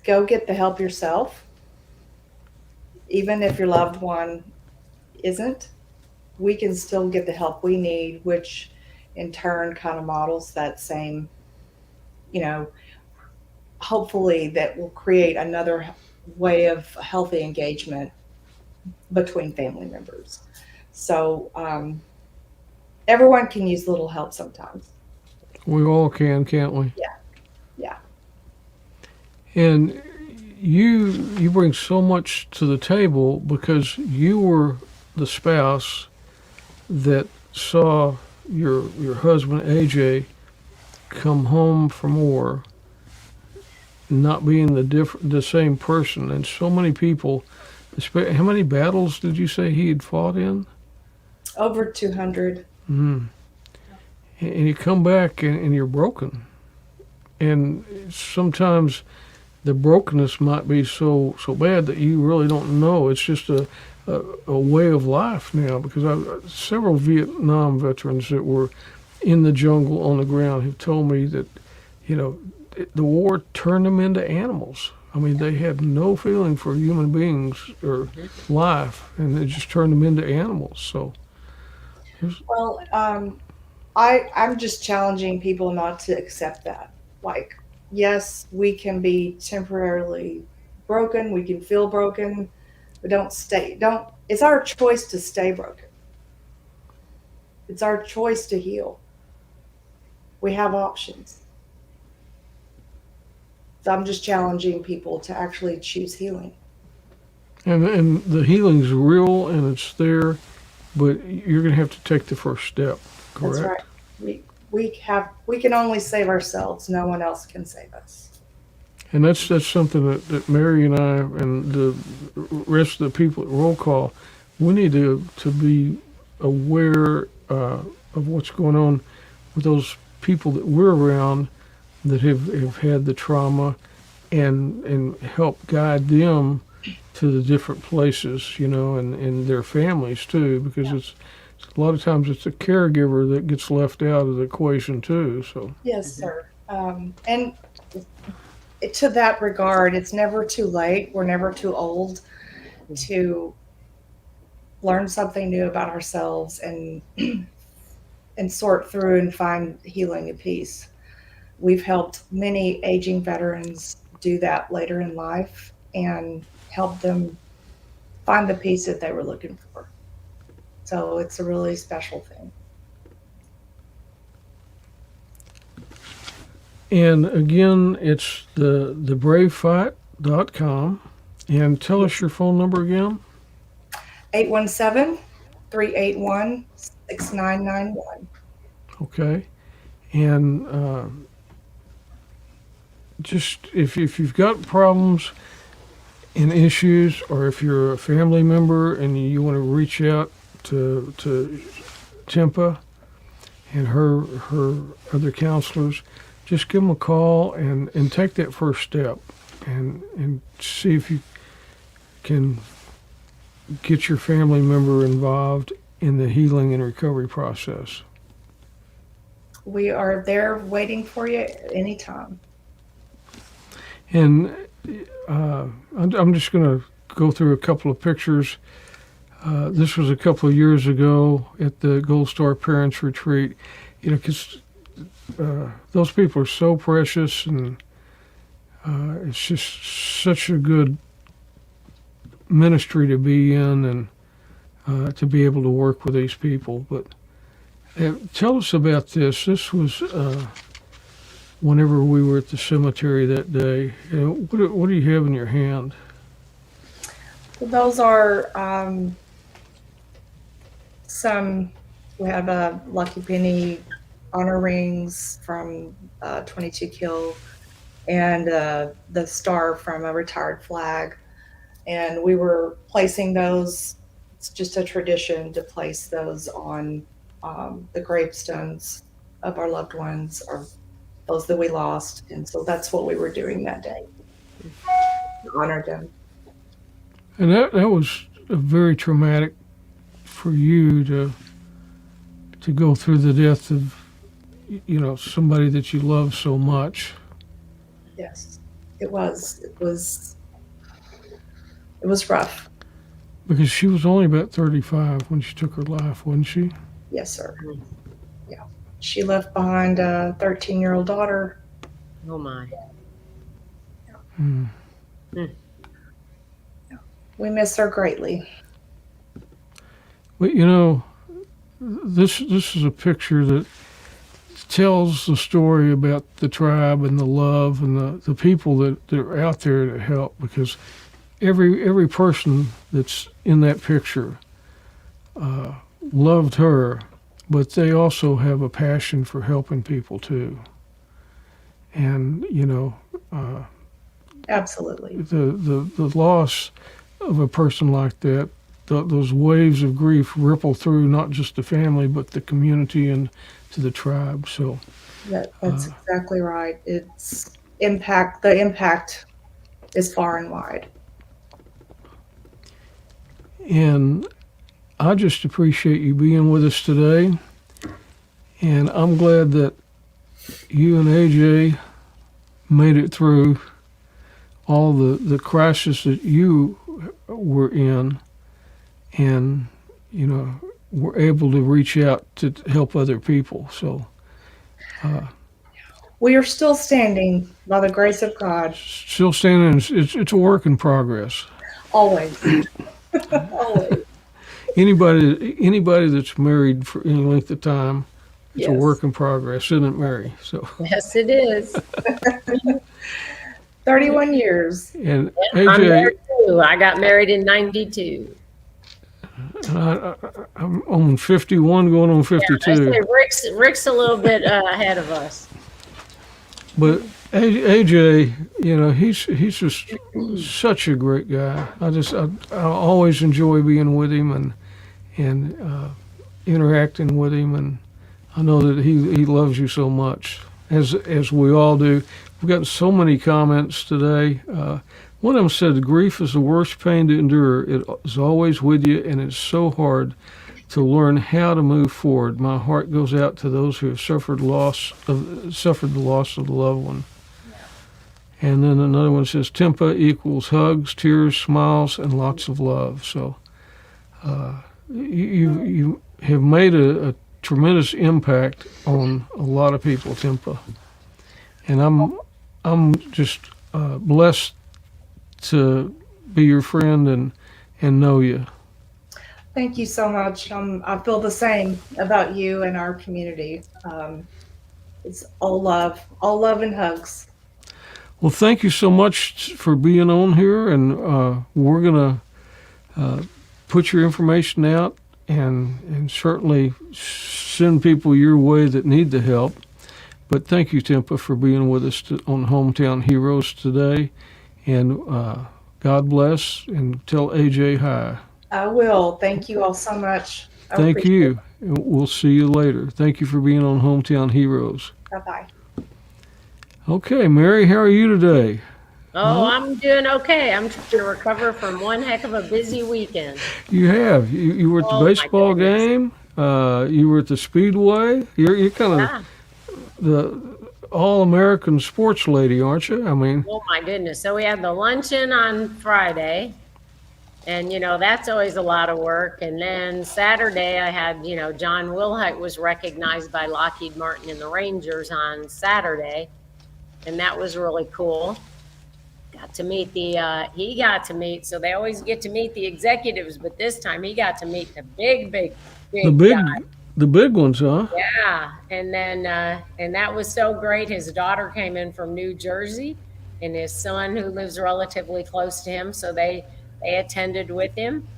go get the help yourself, even if your loved one isn't. We can still get the help we need, which in turn kind of models that same, you know, hopefully that will create another way of healthy engagement between family members. So everyone can use a little help sometimes. We all can, can't we? Yeah, yeah, And you bring so much to the table because you were the spouse that saw your husband AJ come home from war not being the same person, and so many people. How many battles did you say he had fought in? over 200. Mm. And you come back and you're broken, and sometimes the brokenness might be so bad that you really don't know. It's just a way of life now because several Vietnam veterans that were in the jungle on the ground have told me that the war turned them into animals. I mean, they had no feeling for human beings or life, and it just turned them into animals. So, Well, I'm just challenging people not to accept that. Like, yes, we can be temporarily broken, we can feel broken, but don't, it's our choice to stay broken. It's our choice to heal. We have options. So I'm just challenging people to actually choose healing. and the healing's real and it's there, but you're going to have to take the first step. That's right. Correct. We can only save ourselves. No one else can save us. And that's something that Mary and I and the rest of the people at Roll Call, we need to be aware of what's going on with those people that we're around that have had the trauma and help guide them to the different places, and their families too, because Yeah. it's a lot of times it's the caregiver that gets left out of the equation too. So Yes, sir. And to that regard, it's never too late. We're never too old to learn something new about ourselves and sort through and find healing and peace. We've helped many aging veterans do that later in life and help them find the peace that they were looking for. So it's a really special thing. and again, it's thebravefight.com, and tell us your phone number again. 817-381-6991. Okay, and just if you've got problems and issues, or if you're a family member and you want to reach out to Tempa and her other counselors, just give them a call and take that first step and see if you can get your family member involved in the healing and recovery process. We are there waiting for you at any time. And I'm just going to go through a couple of pictures. This was a couple of years ago at the Gold Star Parents Retreat. You know, because those people are so precious, and it's just such a good ministry to be in, and to be able to work with these people. But tell us about this. This was whenever we were at the cemetery that day. You know, what do you have in your hand? Those are we have a Lucky Penny honor rings from 22 Kill, and the star from a retired flag. And we were placing those. It's just a tradition to place those on the gravestones of our loved ones, or those that we lost. And so that's what we were doing that day, to honor them. And that was very traumatic for you to go through the death of, you know, somebody that you love so much. Yes, it was rough. Because she was only about 35 when she took her life, wasn't she? Yes, sir. Yeah, she left behind a 13-year-old daughter. Oh my. Hmm. We miss her greatly. But you know, this is a picture that tells the story about the tribe and the love and the people that are out there to help, because every person that's in that picture loved her, but they also have a passion for helping people too. And you know, Absolutely. the loss of a person like that, those waves of grief ripple through not just the family but the community and to the tribe. So That's exactly right. It's the impact is far and wide. And I just appreciate you being with us today. And I'm glad that you and AJ made it through all the crisis that you were in, and, you know, were able to reach out to help other people. So We are still standing by the grace of God. still standing. It's a work in progress. Always. Always. Anybody that's married for any length of time, it's a Yes. work in progress, isn't it, Mary? So, Yes, it is. 31 years. and I'm AJ, married too. I got married in 92. I'm on 51, going on I 52. say Rick's a little bit ahead of us. But AJ, you know, he's just such a great guy. I always enjoy being with him and interacting with him, and I know that he loves you so much, as we all do. We've gotten so many comments today. One of them said, "Grief is the worst pain to endure. It is always with you, and it's so hard to learn how to move forward. My heart goes out to those who have suffered the loss of the loved one." And then another one says, "Tempa equals hugs, tears, smiles, and lots of love." So you have made a tremendous impact on a lot of people, Tempa. And I'm just blessed to be your friend and know you. Thank you so much. I feel the same about you and our community. It's all love and hugs. Well, thank you so much for being on here, and we're going to put your information out and certainly send people your way that need the help. But thank you, Tempa, for being with us on Hometown Heroes today. And God bless, and tell AJ hi. I will. Thank you all so much. I Thank appreciate it. you. And we'll see you later. Thank you for being on Hometown Heroes. Bye-bye. Okay, Mary, how are you today? Oh, Huh? I'm doing okay. I'm trying to recover from one heck of a busy weekend. You have. You were at the Oh my baseball goodness. game. You were at the Speedway. You're kind of Yeah. the all-American sports lady, aren't you? I mean, Oh my goodness. So we had the luncheon on Friday, and that's always a lot of work. And then Saturday I had, John Wilhite was recognized by Lockheed Martin and the Rangers on Saturday, and that was really cool. Got to meet he got to meet, so they always get to meet the executives, but this time he got to meet the the big guy. big ones, huh? Yeah, and that was so great. His daughter came in from New Jersey, and his son, who lives relatively close to him, so they attended with him,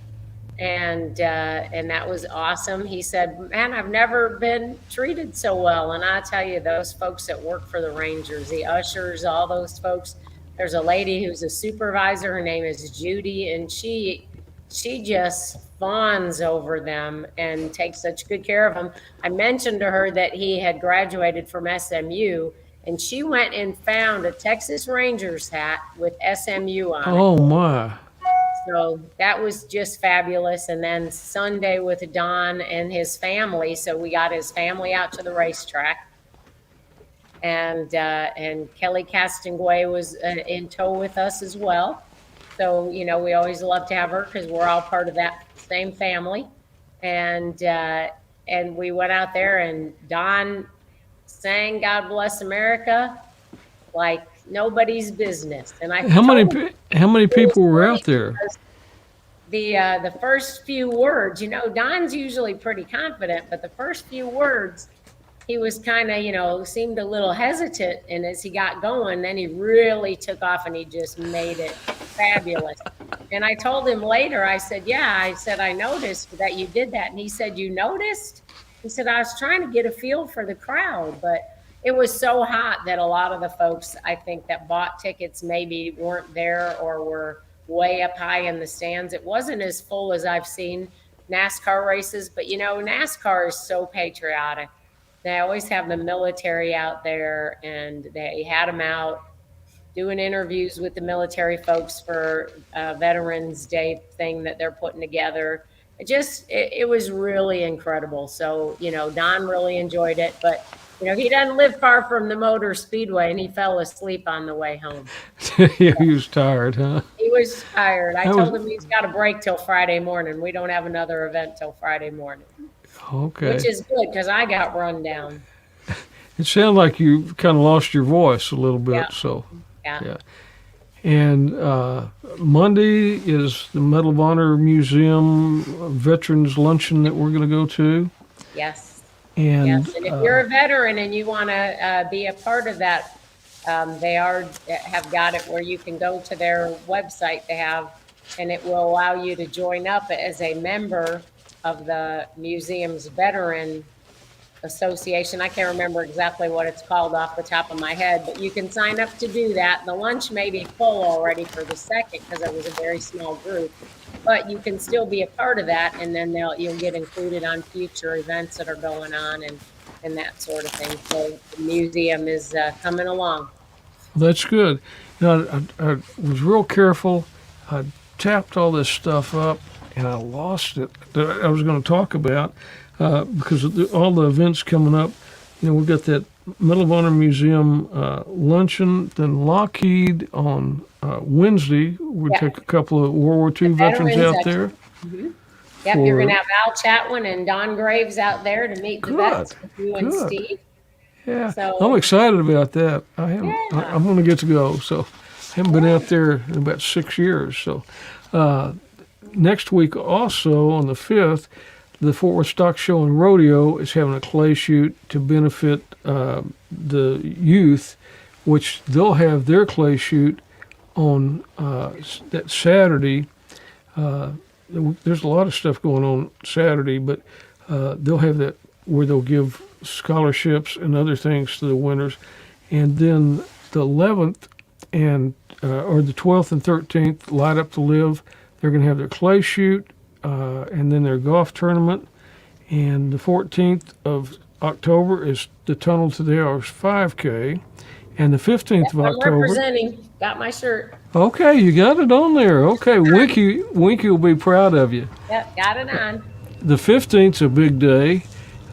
and that was awesome. He said, "Man, I've never been treated so well." And I tell you, those folks that work for the Rangers, the ushers, all those folks. There's a lady who's a supervisor. Her name is Judy, and she just fawns over them and takes such good care of them. I mentioned to her that he had graduated from SMU, and she went and found a Texas Rangers hat with SMU on it. Oh my. So that was just fabulous. And then Sunday with Don and his family. So we got his family out to the racetrack. And Kelly Castonguay was in tow with us as well. So, we always love to have her because we're all part of that same family. And we went out there, and Don sang "God Bless America" like nobody's business. And I told him How many it was people were funny out there? because the first few words, Don's usually pretty confident, but the first few words he was kind of, seemed a little hesitant. And as he got going, then he really took off and he just made it fabulous. And I told him later, I said, yeah, I noticed that you did that. And he said, you noticed? He said, I was trying to get a feel for the crowd, but it was so hot that a lot of the folks, I think, that bought tickets maybe weren't there or were way up high in the stands. It wasn't as full as I've seen NASCAR races, but NASCAR is so patriotic. They always have the military out there, and they had them out doing interviews with the military folks for Veterans Day thing that they're putting together. It was really incredible. So, Don really enjoyed it, but he doesn't live far from the Motor Speedway, and he fell asleep on the way home. Yeah, he was tired, huh? He was tired. I That told was him he's got a break till Friday morning. We don't have another event till Friday morning, okay. which is good because I got run down. It sounded like you kind of lost your voice a little bit, Yeah. so Yeah. yeah. And Monday is the Medal of Honor Museum Veterans Luncheon that we're going to go to. Yes. And Yes. And if you're a veteran and you want to be a part of that, they have got it where you can go to their website they have, and it will allow you to join up as a member of the museum's veteran association. I can't remember exactly what it's called off the top of my head, but you can sign up to do that. The lunch may be full already for the second because it was a very small group, but you can still be a part of that, and then you'll get included on future events that are going on and that sort of thing. So the museum is coming along. that's good. I was real careful. I tapped all this stuff up, and I lost it that I was going to talk about because of all the events coming up. We've got that Medal of Honor Museum luncheon, then Lockheed on Wednesday. We Yeah. take a couple of World War II veterans Veterans out there. Mhm. Yep, you're going For to have Al Chatwin and Don Graves out there to meet the vets good, with you and good. Steve. Yeah, So I'm excited about that. yeah. I'm going to get to go. So I haven't been out there in about 6 years. So next week also on the 5th, the Fort Worth Stock Show and Rodeo is having a clay shoot to benefit the youth, which they'll have their clay shoot on that Saturday. There's a lot of stuff going on Saturday, but they'll have that where they'll give scholarships and other things to the winners. And then the 11th or the 12th and 13th, Light Up to Live, they're going to have their clay shoot and then their golf tournament. And the 14th of October is the Tunnel to the Hours 5K. And the 15th of I'm October. representing. Got my shirt. Okay, you got it on there. Okay, Winky will be proud of you. Yep, got it on. The 15th is a big day.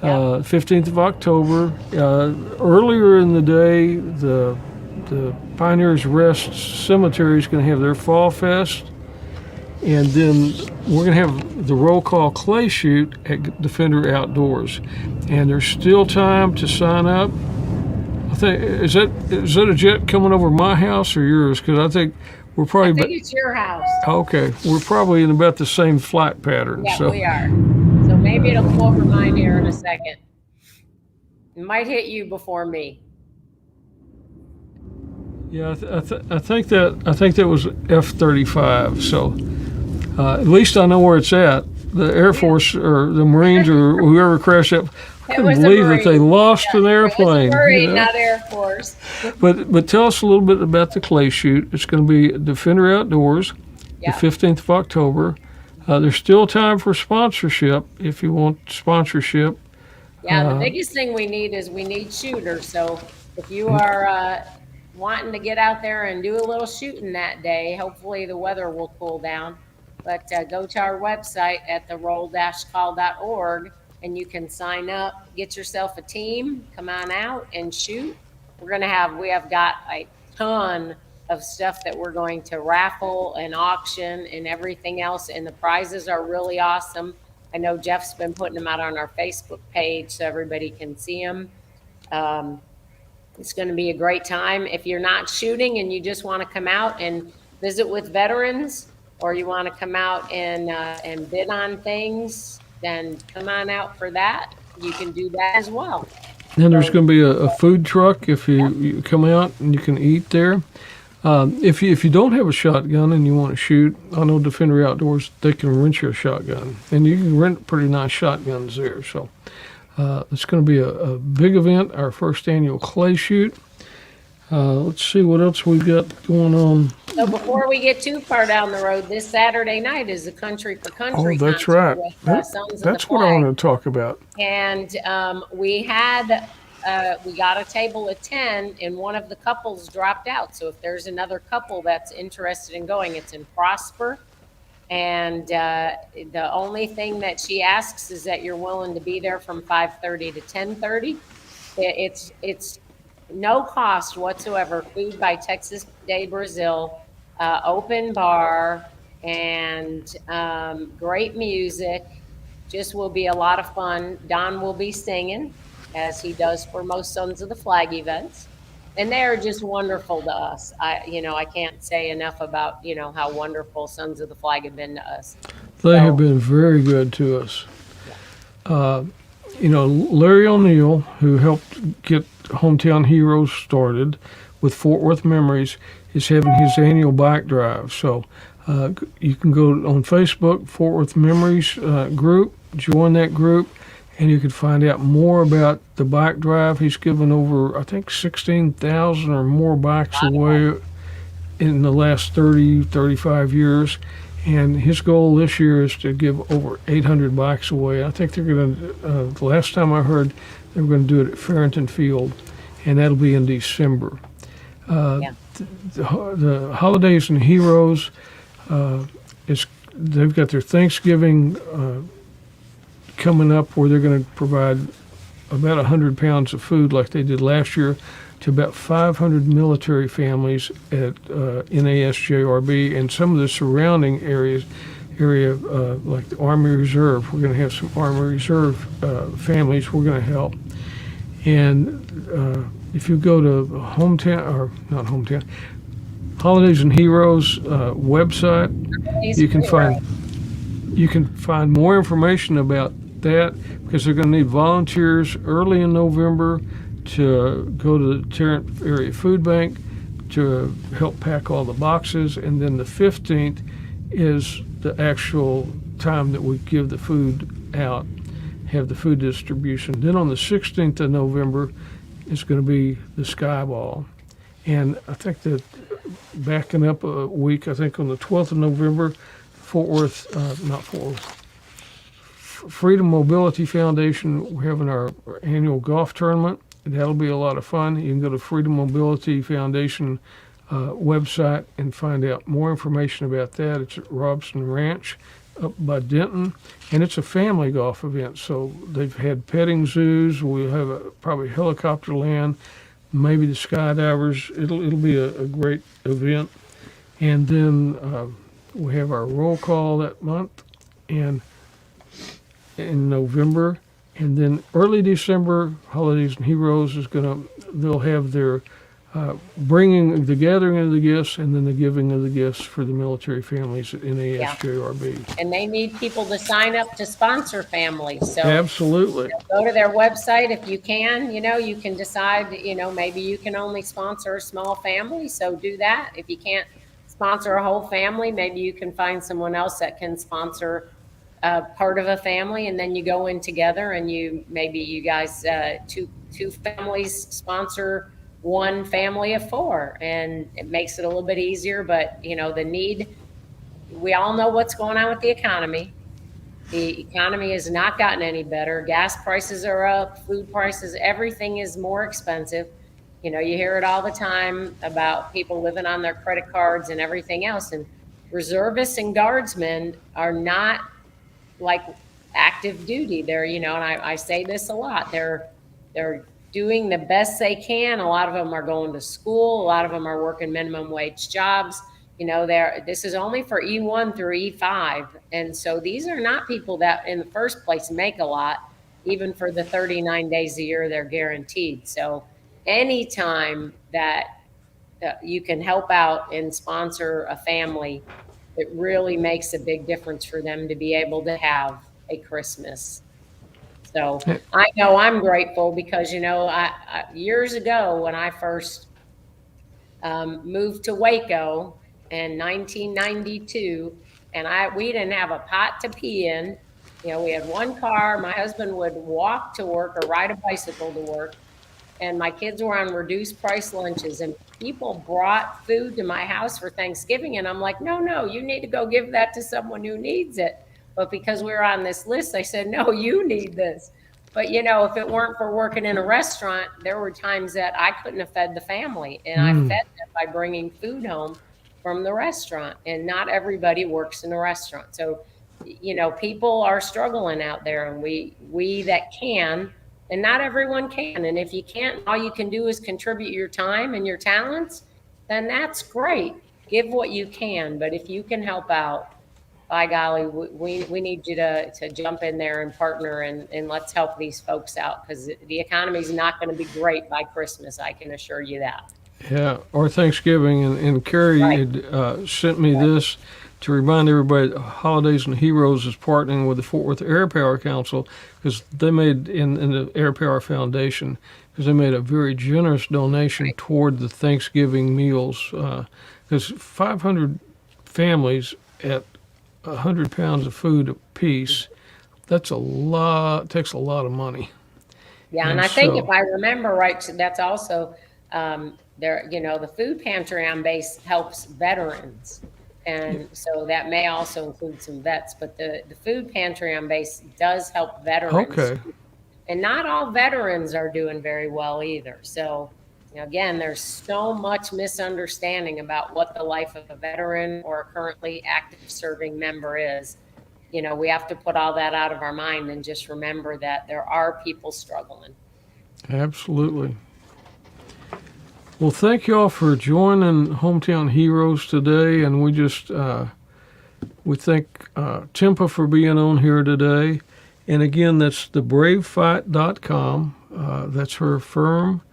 15th of October. Earlier in the day, the Pioneers Rest Cemetery is going to have their Fall Fest. And then we're going to have the roll call clay shoot at Defender Outdoors. And there's still time to sign up. I think, is that a jet coming over my house or yours? Because I think we're probably... I think it's your house. Okay, we're probably in about the same flight pattern. Yeah, so. we are. So maybe it'll come over mine here in a second. It might hit you before me. Yeah, I think that was F-35. So at least I know where it's at. The Air Force or the Marines or whoever crashed that. I couldn't believe that they lost an airplane. It was a Marine, not Air Force. But tell us a little bit about the clay shoot. It's going to be at Defender Outdoors, the 15th of October. There's still time for sponsorship if you want sponsorship. Yeah, the biggest thing we need is we need shooters. So if you are wanting to get out there and do a little shooting that day, hopefully the weather will cool down. But go to our website at theroll-call.org and you can sign up, get yourself a team, come on out and shoot. We have got a ton of stuff that we're going to raffle and auction and everything else. And the prizes are really awesome. I know Jeff's been putting them out on our Facebook page so everybody can see them. It's going to be a great time. If you're not shooting and you just want to come out and visit with veterans, or you want to come out and bid on things, then come on out for that. You can do that as well. And there's going to be a food truck if you come out and you can eat there. If you don't have a shotgun and you want to shoot, I know Defender Outdoors, they can rent you a shotgun. And you can rent pretty nice shotguns there. So it's going to be a big event, our first annual clay shoot. Let's see what else we've got going on. So before we get too far down the road, this Saturday night is the Country for Country. Oh, that's right. With, that's what I want to talk about. And we got a table of 10 and one of the couples dropped out. So if there's another couple that's interested in going, it's in Prosper. And the only thing that she asks is that you're willing to be there from 5:30 to 10:30. It's no cost whatsoever. Food by Texas de Brazil, open bar, and great music. Just will be a lot of fun. Don will be singing, as he does for most Sons of the Flag events. And they are just wonderful to us. I can't say enough about, how wonderful Sons of the Flag have been to us. They have been very good to us. Larry O'Neill, who helped get Hometown Heroes started with Fort Worth Memories, is having his annual bike drive. So you can go on Facebook, Fort Worth Memories group, join that group, and you can find out more about the bike drive. He's given over, I think, 16,000 or more bikes away in the last 35 years. And his goal this year is to give over 800 bikes away. I think they're going to, the last time I heard, they were going to do it at Farrington Field, and that'll be in December. The Holidays and Heroes, they've got their Thanksgiving coming up where they're going to provide about 100 pounds of food like they did last year to about 500 military families at NASJRB and some of the surrounding area like the Army Reserve. We're going to have some Army Reserve families we're going to help. And if you go to Holidays and Heroes website, you can find more information about that, because they're going to need volunteers early in November to go to the Tarrant Area Food Bank to help pack all the boxes. And then the 15th is the actual time that we give the food out, have the food distribution. Then on the 16th of November is going to be the Sky Ball. And I think that backing up a week, I think on the 12th of November, Freedom Mobility Foundation, we're having our annual golf tournament. That'll be a lot of fun. You can go to Freedom Mobility Foundation website and find out more information about that. It's at Robson Ranch up by Denton, and it's a family golf event. So they've had petting zoos. We'll have probably helicopter land, maybe the skydivers. It'll be a great event. And then we have our roll call that month, and in November, and then early December, Holidays and Heroes they'll have their bringing the gathering of the gifts and then the giving of the gifts for the military families at NASJRB. And they need people to sign up to sponsor families. So Absolutely. Go to their website if you can. You can decide, maybe you can only sponsor a small family. So do that. If you can't sponsor a whole family, maybe you can find someone else that can sponsor part of a family, and then you go in together and you guys two families sponsor one family of four, and it makes it a little bit easier. But the need, we all know what's going on with the economy. The economy has not gotten any better. Gas prices are up, food prices, everything is more expensive. You hear it all the time about people living on their credit cards and everything else. And reservists and guardsmen are not like active duty. They're, and I say this a lot, they're doing the best they can. A lot of them are going to school. A lot of them are working minimum wage jobs. This is only for E1 through E5. And so these are not people that in the first place make a lot, even for the 39 days a year they're guaranteed. So anytime that you can help out and sponsor a family, it really makes a big difference for them to be able to have a Christmas. So I know I'm grateful because, I years ago when I first moved to Waco in 1992, and we didn't have a pot to pee in. We had one car. My husband would walk to work or ride a bicycle to work, and my kids were on reduced price lunches, and people brought food to my house for Thanksgiving. And I'm like, no, you need to go give that to someone who needs it. But because we were on this list, I said, no, you need this. But, if it weren't for working in a restaurant, there were times that I couldn't have fed the family. And I fed them by bringing food home from the restaurant. And not everybody works in a restaurant. So, people are struggling out there, and we that can, and not everyone can. And if you can't, all you can do is contribute your time and your talents, then that's great. Give what you can. But if you can help out, by golly, we need you to jump in there and partner, and let's help these folks out, because the economy is not going to be great by Christmas. I can assure you that. Yeah, or Thanksgiving. And Carrie had sent me this to remind everybody that Holidays and Heroes is partnering with the Fort Worth Air Power Council, because they made, in the Air Power Foundation, because they made a very generous donation toward the Thanksgiving meals, because 500 families at 100 pounds of food apiece, that's a lot, takes a lot of money. Yeah, and I think if I remember right, that's also the food pantry on base helps veterans. And so that may also include some vets, but the food pantry on base does help veterans. Okay. And not all veterans are doing very well either. So, again, there's so much misunderstanding about what the life of a veteran or a currently active serving member is. We have to put all that out of our mind and just remember that there are people struggling. Absolutely. Well, thank you all for joining Hometown Heroes today, and we thank Tempa for being on here today. And again, that's thebravefight.com. That's her firm,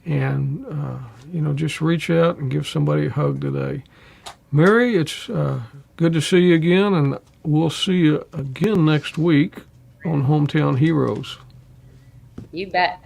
and just reach out and give somebody a hug today. Mary, it's good to see you again, and we'll see you again next week on Hometown Heroes. You bet.